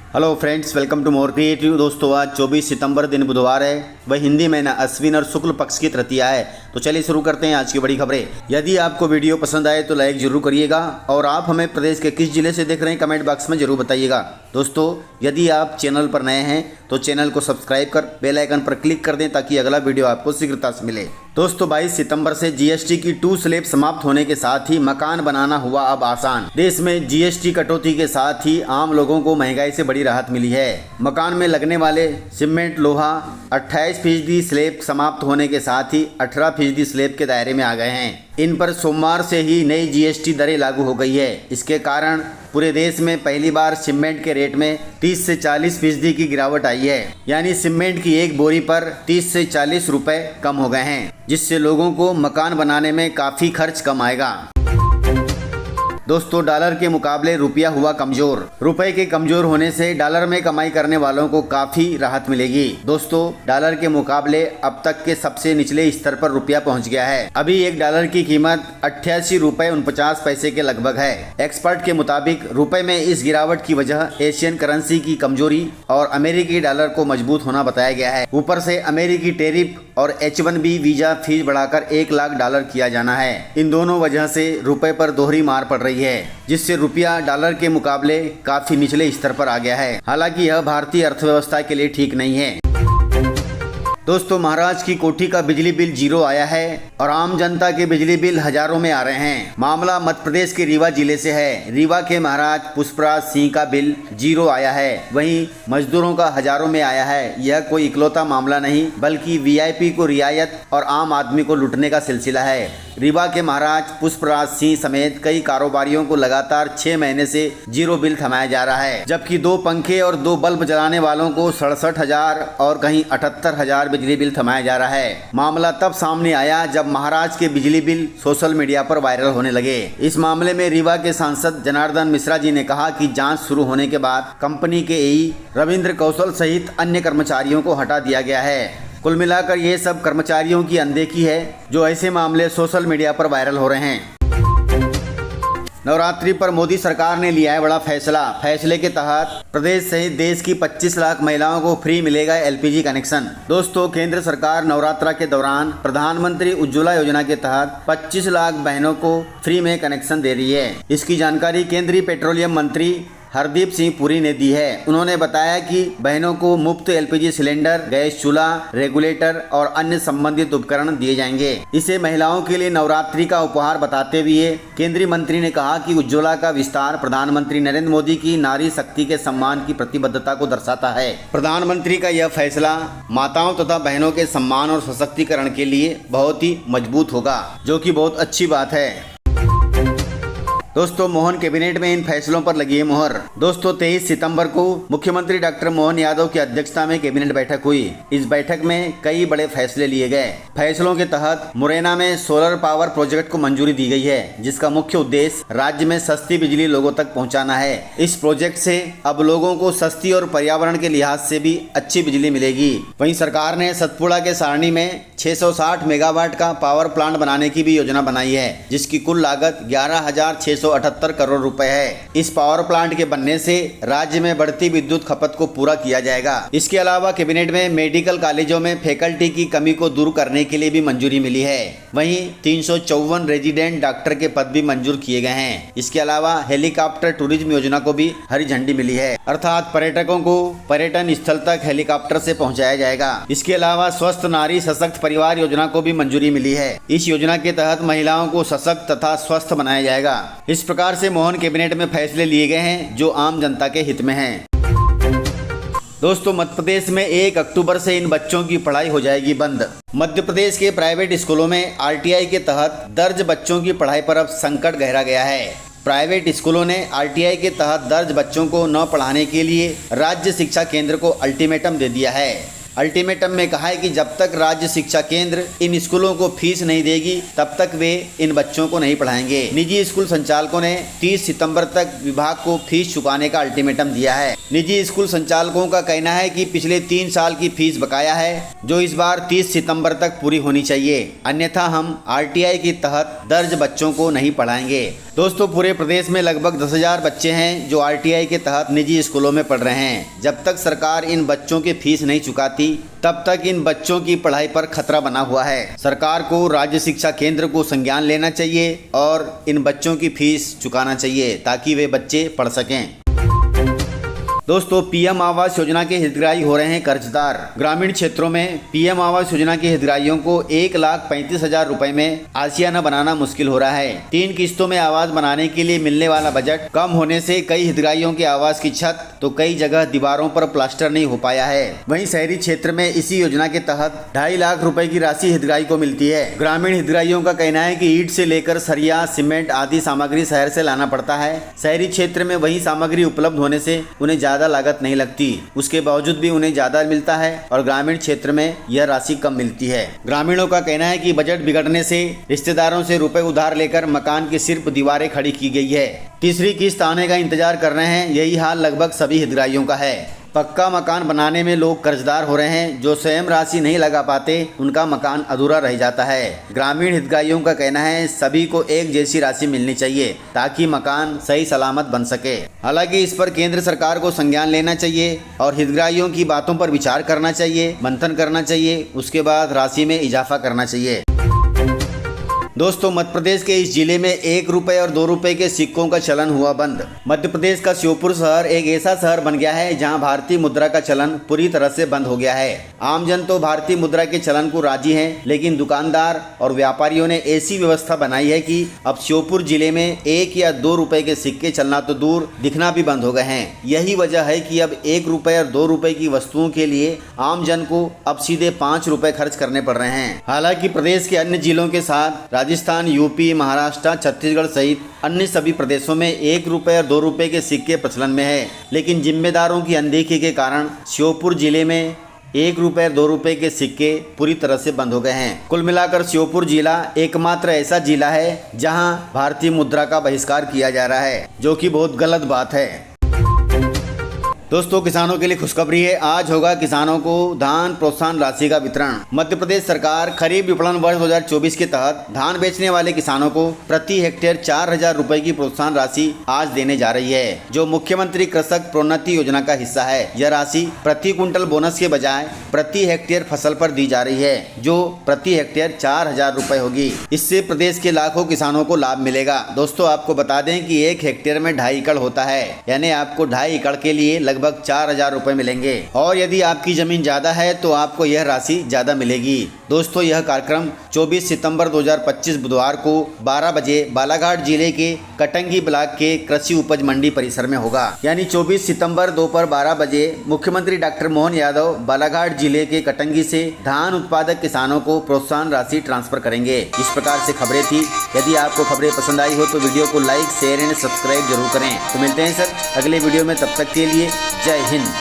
Hello friends, welcome to more creative. दोस्तों, आज 24 सितंबर दिन बुधवार है। वह हिंदी महीना अश्विन और शुक्ल पक्ष की तृतीया है। तो चलिए शुरू करते हैं आज की बड़ी खबरें। यदि आपको वीडियो पसंद आए तो लाइक जरूर करिएगा और आप हमें प्रदेश के किस जिले से देख रहे हैं कमेंट बॉक्स में जरूर बताइएगा। दोस्तों, यदि आप चैनल पर नए हैं तो चैनल को सब्सक्राइब कर बेल आइकन पर क्लिक कर दें ताकि अगला वीडियो आपको शीघ्रता से मिले। दोस्तों, 22 सितंबर से जीएसटी की 2 स्लैब समाप्त होने के साथ ही मकान बनाना हुआ अब आसान। देश में जीएसटी कटौती के साथ ही आम लोगों को महंगाई से बड़ी राहत मिली है। मकान में लगने वाले सीमेंट, लोहा 28% स्लैब समाप्त होने के साथ ही 18% स्लैब के दायरे में आ गए हैं। इन पर सोमवार से ही नई जीएसटी दरें लागू हो गई है। इसके कारण पूरे देश में पहली बार सीमेंट के रेट में 30 से 40% की गिरावट आई है। यानी सीमेंट की एक बोरी पर 30 से 40 रुपए कम हो गए हैं, जिससे लोगों को मकान बनाने में काफ़ी खर्च कम आएगा। दोस्तों, डॉलर के मुकाबले रुपया हुआ कमजोर। रुपए के कमजोर होने से डॉलर में कमाई करने वालों को काफी राहत मिलेगी। दोस्तों, डॉलर के मुकाबले अब तक के सबसे निचले स्तर पर रुपया पहुंच गया है। अभी एक डॉलर की कीमत 88 रुपए 49 पैसे के लगभग है। एक्सपर्ट के मुताबिक रुपए में इस गिरावट की वजह एशियन करेंसी की कमजोरी और अमेरिकी डॉलर को मजबूत होना बताया गया है। ऊपर से अमेरिकी टैरिफ और H1B वीजा फीस बढ़ाकर $1 लाख किया जाना है। इन दोनों वजह से रुपए पर दोहरी मार पड़ रही है, जिससे रुपया डॉलर के मुकाबले काफी निचले स्तर पर आ गया है। हालांकि यह भारतीय अर्थव्यवस्था के लिए ठीक नहीं है। दोस्तों, महाराज की कोठी का बिजली बिल 0 आया है और आम जनता के बिजली बिल हजारों में आ रहे हैं। मामला मध्य प्रदेश के रीवा जिले से है। रीवा के महाराज पुष्पराज सिंह का बिल 0 आया है, वहीं मजदूरों का हजारों में आया है। यह कोई इकलौता मामला नहीं बल्कि वीआईपी को रियायत और आम आदमी को लूटने का सिलसिला है। रीवा के महाराज पुष्पराज सिंह समेत कई कारोबारियों को लगातार 6 महीने से 0 बिल थमाया जा रहा है, जबकि 2 पंखे और 2 बल्ब जलाने वालों को 67,000 और कहीं 78,000 बिजली बिल थमाया जा रहा है। मामला तब सामने आया जब महाराज के बिजली बिल सोशल मीडिया पर वायरल होने लगे। इस मामले में रीवा के सांसद जनार्दन मिश्रा जी ने कहा कि जांच शुरू होने के बाद कंपनी के एई रविंद्र कौशल सहित अन्य कर्मचारियों को हटा दिया गया है। कुल मिलाकर ये सब कर्मचारियों की अनदेखी है जो ऐसे मामले सोशल मीडिया पर वायरल हो रहे हैं। नवरात्रि पर मोदी सरकार ने लिया है बड़ा फैसला। फैसले के तहत प्रदेश सहित देश की 25 लाख महिलाओं को फ्री मिलेगा एलपीजी कनेक्शन। दोस्तों, केंद्र सरकार नवरात्रा के दौरान प्रधानमंत्री उज्ज्वला योजना के तहत 25 लाख बहनों को फ्री में कनेक्शन दे रही है। इसकी जानकारी केंद्रीय पेट्रोलियम मंत्री हरदीप सिंह पुरी ने दी है। उन्होंने बताया कि बहनों को मुफ्त एलपीजी सिलेंडर, गैस चूल्हा, रेगुलेटर और अन्य संबंधित उपकरण दिए जाएंगे। इसे महिलाओं के लिए नवरात्रि का उपहार बताते हुए केंद्रीय मंत्री ने कहा कि उज्ज्वला का विस्तार प्रधानमंत्री नरेंद्र मोदी की नारी शक्ति के सम्मान की प्रतिबद्धता को दर्शाता है। प्रधानमंत्री का यह फैसला माताओं तथा बहनों के सम्मान और सशक्तिकरण के लिए बहुत ही मजबूत होगा, जो कि बहुत अच्छी बात है। दोस्तों, मोहन कैबिनेट में इन फैसलों पर लगी है मोहर। दोस्तों, 23 सितंबर को मुख्यमंत्री डॉक्टर मोहन यादव की अध्यक्षता में कैबिनेट बैठक हुई। इस बैठक में कई बड़े फैसले लिए गए। फैसलों के तहत मुरैना में सोलर पावर प्रोजेक्ट को मंजूरी दी गई है, जिसका मुख्य उद्देश्य राज्य में सस्ती बिजली लोगों तक पहुंचाना है। इस प्रोजेक्ट से अब लोगों को सस्ती और पर्यावरण के लिहाज से भी अच्छी बिजली मिलेगी। वहीं सरकार ने सतपुड़ा के सारणी में 660 मेगावाट का पावर प्लांट बनाने की भी योजना बनाई है, जिसकी कुल लागत 11,678 करोड़ रुपए है। इस पावर प्लांट के बनने से राज्य में बढ़ती विद्युत खपत को पूरा किया जाएगा। इसके अलावा कैबिनेट में मेडिकल कॉलेजों में फैकल्टी की कमी को दूर करने के लिए भी मंजूरी मिली है। वहीं 354 रेजिडेंट डॉक्टर के पद भी मंजूर किए गए हैं। इसके अलावा हेलीकॉप्टर टूरिज्म योजना को भी हरी झंडी मिली है, अर्थात पर्यटकों को पर्यटन स्थल तक हेलीकॉप्टर से पहुंचाया जाएगा। इसके अलावा स्वस्थ नारी सशक्त परिवार योजना को भी मंजूरी मिली है। इस योजना के तहत महिलाओं को सशक्त तथा स्वस्थ बनाया जाएगा। इस प्रकार से मोहन कैबिनेट में फैसले लिए गए हैं जो आम जनता के हित में हैं। दोस्तों, मध्य प्रदेश में 1 अक्टूबर से इन बच्चों की पढ़ाई हो जाएगी बंद। मध्य प्रदेश के प्राइवेट स्कूलों में आरटीआई के तहत दर्ज बच्चों की पढ़ाई पर अब संकट गहरा गया है। प्राइवेट स्कूलों ने आरटीआई के तहत दर्ज बच्चों को न पढ़ाने के लिए राज्य शिक्षा केंद्र को अल्टीमेटम दे दिया है। अल्टीमेटम में कहा है कि जब तक राज्य शिक्षा केंद्र इन स्कूलों को फीस नहीं देगी तब तक वे इन बच्चों को नहीं पढ़ाएंगे। निजी स्कूल संचालकों ने 30 सितंबर तक विभाग को फीस चुकाने का अल्टीमेटम दिया है। निजी स्कूल संचालकों का कहना है कि पिछले 3 साल की फीस बकाया है जो इस बार 30 सितंबर तक पूरी होनी चाहिए, अन्यथा हम RTI के तहत दर्ज बच्चों को नहीं पढ़ाएंगे। दोस्तों, पूरे प्रदेश में लगभग 10,000 बच्चे हैं जो RTI के तहत निजी स्कूलों में पढ़ रहे हैं। जब तक सरकार इन बच्चों की फीस नहीं चुकाती तब तक इन बच्चों की पढ़ाई पर खतरा बना हुआ है। सरकार को राज्य शिक्षा केंद्र को संज्ञान लेना चाहिए और इन बच्चों की फीस चुकाना चाहिए ताकि वे बच्चे पढ़ सकें। दोस्तों, PM आवास योजना के हितग्राही हो रहे हैं कर्जदार। ग्रामीण क्षेत्रों में PM आवास योजना के हितग्राहियों को 1,35,000 रुपए में आशियाना बनाना मुश्किल हो रहा है। 3 किस्तों में आवास बनाने के लिए मिलने वाला बजट कम होने से कई हितग्राहियों के आवास की छत तो कई जगह दीवारों पर प्लास्टर नहीं हो पाया है। वहीं शहरी क्षेत्र में इसी योजना के तहत 2.5 लाख रुपए की राशि हितग्राही को मिलती है। ग्रामीण हितग्राहियों का कहना है कि ईंट से लेकर सरिया, सीमेंट आदि सामग्री शहर से लाना पड़ता है। शहरी क्षेत्र में वही सामग्री उपलब्ध होने से उन्हें ज्यादा लागत नहीं लगती, उसके बावजूद भी उन्हें ज्यादा मिलता है और ग्रामीण क्षेत्र में यह राशि कम मिलती है। ग्रामीणों का कहना है कि बजट बिगड़ने से रिश्तेदारों से रुपए उधार लेकर मकान की सिर्फ दीवारें खड़ी की गई है। तीसरी किस्त आने का इंतजार कर रहे हैं। यही हाल लगभग सभी हितग्राहियों का है। पक्का मकान बनाने में लोग कर्जदार हो रहे हैं। जो स्वयं राशि नहीं लगा पाते उनका मकान अधूरा रह जाता है। ग्रामीण हितग्राहियों का कहना है सभी को एक जैसी राशि मिलनी चाहिए ताकि मकान सही सलामत बन सके। हालांकि इस पर केंद्र सरकार को संज्ञान लेना चाहिए और हितग्राहियों की बातों पर विचार करना चाहिए, मंथन करना चाहिए, उसके बाद राशि में इजाफा करना चाहिए। दोस्तों, मध्य प्रदेश के इस जिले में 1 रुपए और 2 रुपए के सिक्कों का चलन हुआ बंद। मध्य प्रदेश का श्योपुर शहर एक ऐसा शहर बन गया है जहां भारतीय मुद्रा का चलन पूरी तरह से बंद हो गया है। आमजन तो भारतीय मुद्रा के चलन को राजी हैं, लेकिन दुकानदार और व्यापारियों ने ऐसी व्यवस्था बनाई है कि अब श्योपुर जिले में 1 या 2 रुपए के सिक्के चलना तो दूर, दिखना भी बंद हो गए हैं। यही वजह है कि अब 1 रुपए और 2 रुपए की वस्तुओं के लिए आमजन को अब सीधे 5 रुपए खर्च करने पड़ रहे हैं। हालांकि प्रदेश के अन्य जिलों के साथ राजस्थान, यूपी, महाराष्ट्र, छत्तीसगढ़ सहित अन्य सभी प्रदेशों में 1 रुपए और 2 रुपए के सिक्के प्रचलन में है, लेकिन जिम्मेदारों की अनदेखी के कारण श्योपुर जिले में 1 रुपए और 2 रुपए के सिक्के पूरी तरह से बंद हो गए हैं। कुल मिलाकर श्योपुर जिला एकमात्र ऐसा जिला है जहां भारतीय मुद्रा का बहिष्कार किया जा रहा है, जो कि बहुत गलत बात है। दोस्तों, किसानों के लिए खुशखबरी है। आज होगा किसानों को धान प्रोत्साहन राशि का वितरण। मध्य प्रदेश सरकार खरीफ विपणन वर्ष 2024 के तहत धान बेचने वाले किसानों को प्रति हेक्टेयर 4,000 रुपए की प्रोत्साहन राशि आज देने जा रही है, जो मुख्यमंत्री कृषक प्रोन्नति योजना का हिस्सा है। यह राशि प्रति क्विंटल बोनस के बजाय प्रति हेक्टेयर फसल पर दी जा रही है, जो प्रति हेक्टेयर 4,000 रुपए होगी। इससे प्रदेश के लाखों किसानों को लाभ मिलेगा। दोस्तों, आपको बता दें कि 1 हेक्टेयर में 2.5 एकड़ होता है, यानी आपको 2.5 एकड़ के लिए लगभग 4,000 रुपए मिलेंगे और यदि आपकी जमीन ज्यादा है तो आपको यह राशि ज्यादा मिलेगी। दोस्तों, यह कार्यक्रम 24 सितंबर 2025 बुधवार को 12 बजे बालाघाट जिले के कटंगी ब्लॉक के कृषि उपज मंडी परिसर में होगा। यानी 24 सितंबर दोपहर 12 बजे मुख्यमंत्री डॉक्टर मोहन यादव बालाघाट जिले के कटंगी से धान उत्पादक किसानों को प्रोत्साहन राशि ट्रांसफर करेंगे। इस प्रकार से खबरें थी। यदि आपको खबरें पसंद आई हो तो वीडियो को लाइक, शेयर एंड सब्सक्राइब जरूर करें। तो मिलते हैं सर अगले वीडियो में, तब तक के लिए जय हिंद।